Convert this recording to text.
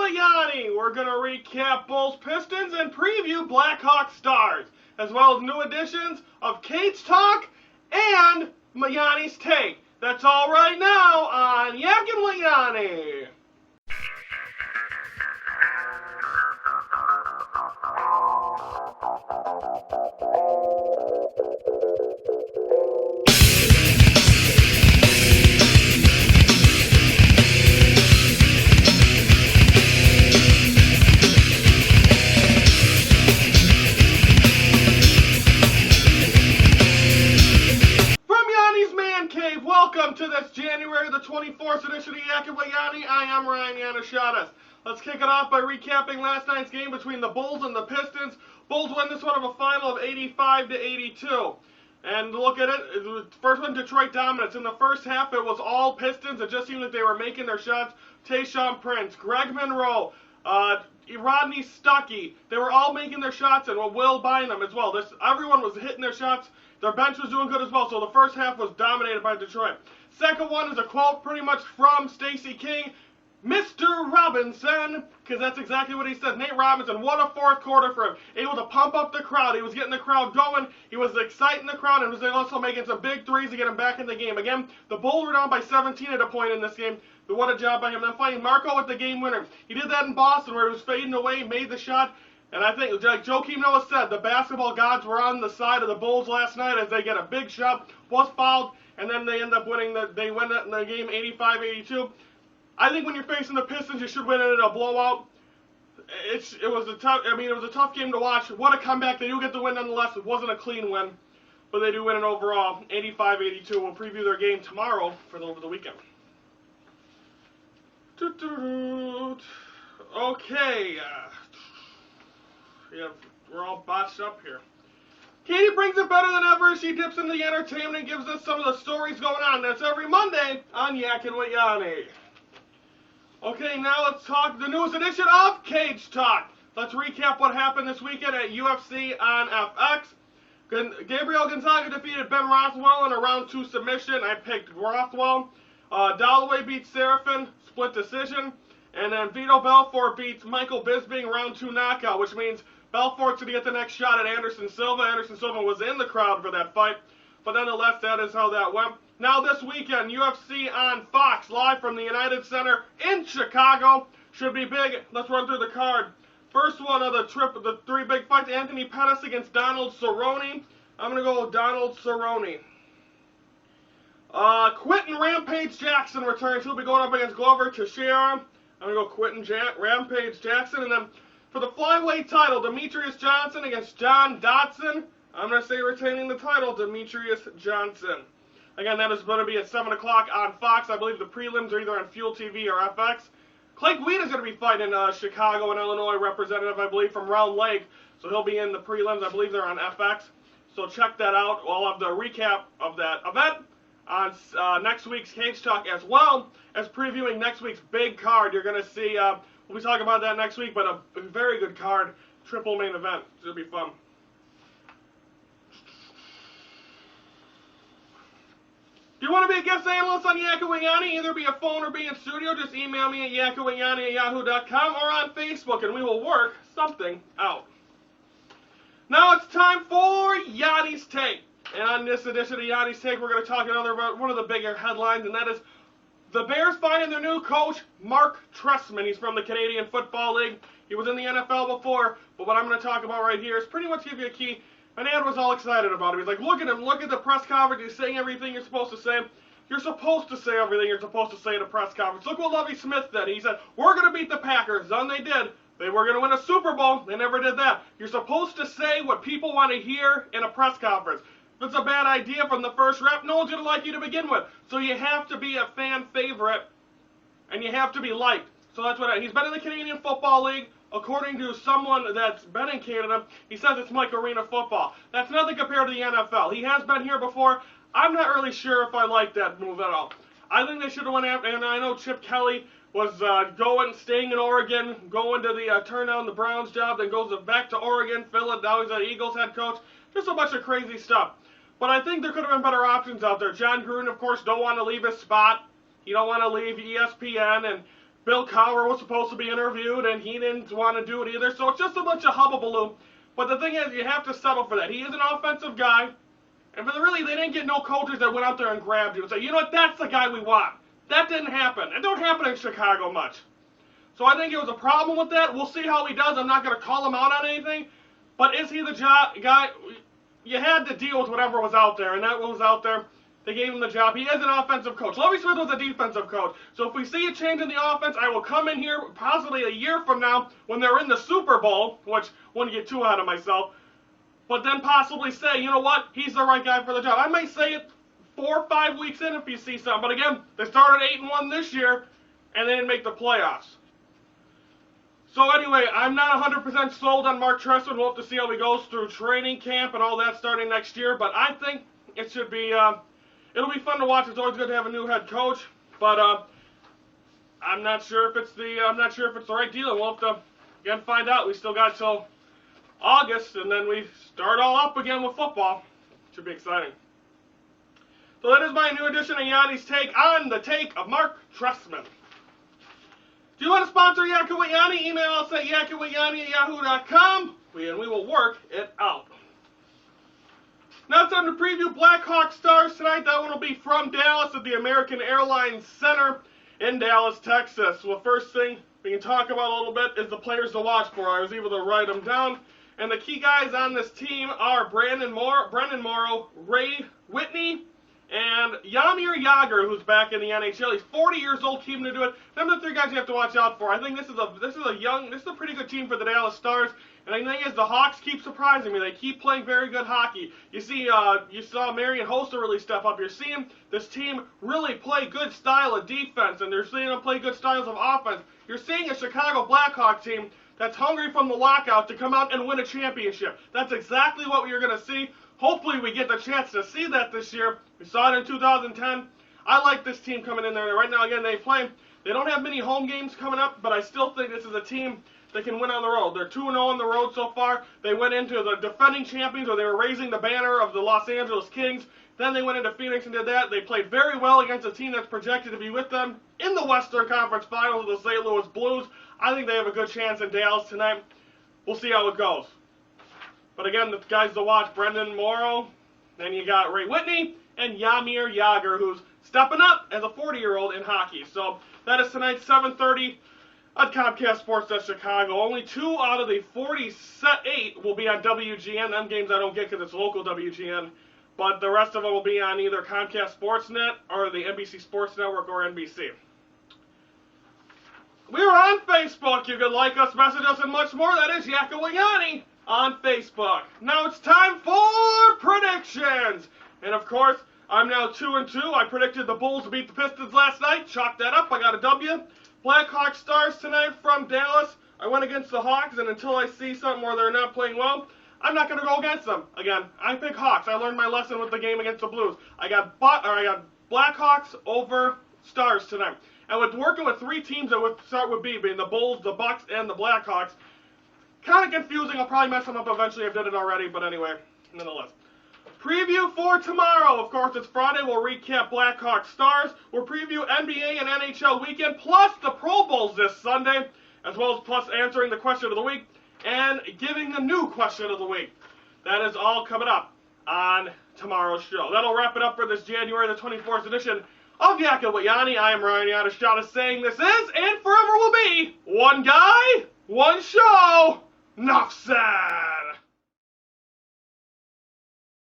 Wit Yoni. We're going to recap Bulls Pistons and preview Blackhawks Stars, as well as new editions of Cage Talk and Yoni's Take. That's all right now on Yackin Wit Yoni. Welcome to this January the 24th edition of Yackin Wit Yoni. I am Ryan Yanishadas. Let's kick it off by recapping last night's game between the Bulls and the Pistons. Bulls win this one of a final of 85-82. And look at it, first one, Detroit dominance. In the first half, it was all Pistons. It just seemed like they were making their shots. Tayshaun Prince, Greg Monroe, Rodney Stuckey, they were all making their shots, and Will Bynum as well. Everyone was hitting their shots. Their bench was doing good as well, so the first half was dominated by Detroit. Second one is a quote pretty much from Stacey King, Mr. Robinson, because that's exactly what he said. Nate Robinson, what a fourth quarter for him. Able to pump up the crowd. He was getting the crowd going. He was exciting the crowd, and was also making some big threes to get him back in the game. Again, the Bulls were down by 17 at a point in this game. But what a job by him. Then finding Marco with the game winner. He did that in Boston where he was fading away, made the shot. And I think, like Joakim Noah said, the basketball gods were on the side of the Bulls last night as they get a big shot, was fouled, and then they end up winning. They win the game 85-82. I think when you're facing the Pistons, you should win it in a blowout. It was a tough game to watch. What a comeback! They do get the win nonetheless. It wasn't a clean win, but they do win it overall, 85-82. We'll preview their game tomorrow for over the weekend. Okay. Yeah, we're all botched up here. Katie brings it better than ever. She dips into the entertainment and gives us some of the stories going on. That's every Monday on Yackin Wit Yoni. Okay, now let's talk the newest edition of Cage Talk. Let's recap what happened this weekend at UFC on FX. Gabriel Gonzaga defeated Ben Rothwell in a round 2 submission. I picked Rothwell. Dalloway beats Serafin, split decision. And then Vito Belfort beats Michael Bisping, round 2 knockout, which means Belfort's going to get the next shot at Anderson Silva. Anderson Silva was in the crowd for that fight. But nonetheless, that is how that went. Now this weekend, UFC on Fox, live from the United Center in Chicago. Should be big. Let's run through the card. First one of the 3 big fights, Anthony Pettis against Donald Cerrone. I'm going to go with Donald Cerrone. Quentin Rampage Jackson returns. He'll be going up against Glover Teixeira. I'm going to go Quentin Rampage Jackson. And then for the flyweight title, Demetrius Johnson against John Dodson. I'm going to say retaining the title, Demetrius Johnson. Again, that is going to be at 7 o'clock on Fox. I believe the prelims are either on Fuel TV or FX. Clay Guida is going to be fighting Chicago and Illinois representative, I believe, from Round Lake. So he'll be in the prelims. I believe they're on FX. So check that out. I'll have the recap of that event on next week's Cage Talk, as well as previewing next week's big card. You're going to see, we'll be talking about that next week, but a very good card, triple main event. It'll be fun. If you want to be a guest analyst on Yackin Wit Yoni, either be a phone or be in studio, just email me at yackinwityoni@yahoo.com or on Facebook, and we will work something out. Now it's time for Yoni's Take. And on this edition of Yoni's Take, we're going to talk about one of the bigger headlines, and that is the Bears finding their new coach, Mark Trestman. He's from the Canadian Football League. He was in the NFL before, but what I'm going to talk about right here is pretty much give you a key. My dad was all excited about him. He's like, look at him, look at the press conference. He's saying everything you're supposed to say. You're supposed to say everything you're supposed to say at a press conference. Look what Lovie Smith did. He said, we're going to beat the Packers. And they did. They were going to win a Super Bowl. They never did that. You're supposed to say what people want to hear in a press conference. If it's a bad idea from the first rep, no one's going to like you to begin with. So you have to be a fan favorite, and you have to be liked. So that's what he's been in the Canadian Football League. According to someone that's been in Canada, he says it's like arena football. That's nothing compared to the NFL. He has been here before. I'm not really sure if I like that move at all. I think they should have went after, and I know Chip Kelly was staying in Oregon, going to the turn down the Browns job, then goes back to Oregon, now he's an Eagles head coach. Just a bunch of crazy stuff. But I think there could have been better options out there. John Gruden, of course, don't want to leave his spot. He don't want to leave ESPN, and Bill Cowher was supposed to be interviewed, and he didn't want to do it either. So it's just a bunch of hubbubaloo. But the thing is, you have to settle for that. He is an offensive guy. And for really, they didn't get no coaches that went out there and grabbed you and say, you know what, that's the guy we want. That didn't happen. It don't happen in Chicago much. So I think it was a problem with that. We'll see how he does. I'm not going to call him out on anything. But is he the guy? You had to deal with whatever was out there, and that was out there. They gave him the job. He is an offensive coach. Lovie Smith was a defensive coach. So if we see a change in the offense, I will come in here possibly a year from now when they're in the Super Bowl, which I wouldn't get too ahead of myself, but then possibly say, you know what, he's the right guy for the job. I may say it 4 or 5 weeks in if you see something. But again, they started 8-1 this year, and they didn't make the playoffs. So anyway, I'm not 100% sold on Mark Trestman. We'll have to see how he goes through training camp and all that starting next year. But I think it should be, it'll be fun to watch. It's always good to have a new head coach. But I'm not sure if it's the right deal. And we'll have to again find out. We still got till August, and then we start all up again with football. Should be exciting. So that is my new edition of Yanni's Take on the take of Mark Trestman. Do you want to sponsor Yackin Wit Yoni? Email us at yackinwityoni@yahoo.com, and we will work it out. Now it's time to preview Blackhawks Stars tonight. That one will be from Dallas at the American Airlines Center in Dallas, Texas. Well, first thing we can talk about a little bit is the players to watch for. I was able to write them down. And the key guys on this team are Brendan Morrow, Ray Whitney, and Jaromir Jagr, who's back in the NHL. He's 40 years old, keeping to do it. Them are the 3 guys you have to watch out for. I think this is a pretty good team for the Dallas Stars. And the thing is, the Hawks keep surprising me. They keep playing very good hockey. You saw Marian Hossa really step up. You're seeing this team really play good style of defense, and they're seeing them play good styles of offense. You're seeing a Chicago Blackhawks team that's hungry from the lockout to come out and win a championship. That's exactly what we are going to see. Hopefully we get the chance to see that this year. We saw it in 2010. I like this team coming in there. Right now, again, they don't have many home games coming up, but I still think this is a team that can win on the road. They're 2-0 on the road so far. They went into the defending champions, or they were raising the banner of the Los Angeles Kings. Then they went into Phoenix and did that. They played very well against a team that's projected to be with them in the Western Conference Finals, the St. Louis Blues. I think they have a good chance in Dallas tonight. We'll see how it goes. But again, the guys to watch, Brendan Morrow, then you got Ray Whitney, and Jaromir Jagr, who's stepping up as a 40-year-old in hockey. So that is tonight, 7:30 on Comcast Sports at Chicago. Only 2 out of the 48 will be on WGN. Them games I don't get because it's local WGN. But the rest of them will be on either Comcast Sportsnet or the NBC Sports Network or NBC. We are on Facebook. You can like us, message us, and much more. That is Yackin Wit Yoni on Facebook. Now it's time for predictions. And of course, I'm now 2-2. I predicted the Bulls beat the Pistons last night. Chalked that up. I got a W. Blackhawks Stars tonight from Dallas. I went against the Hawks, and until I see something where they're not playing well, I'm not going to go against them. Again, I pick Hawks. I learned my lesson with the game against the Blues. I got Blackhawks over Stars tonight. And with working with 3 teams that would start with B, being the Bulls, the Bucks, and the Blackhawks, kind of confusing. I'll probably mess them up eventually. I've done it already, but anyway, nonetheless. Preview for tomorrow. Of course, it's Friday. We'll recap Blackhawks Stars. We'll preview NBA and NHL weekend, plus the Pro Bowls this Sunday, as well as plus answering the question of the week and giving the new question of the week. That is all coming up on tomorrow's show. That'll wrap it up for this January the 24th edition of Yackin Wit Yoni. I am Ryan Yanoshada saying this is, and forever will be, one guy, one show, Nuff said.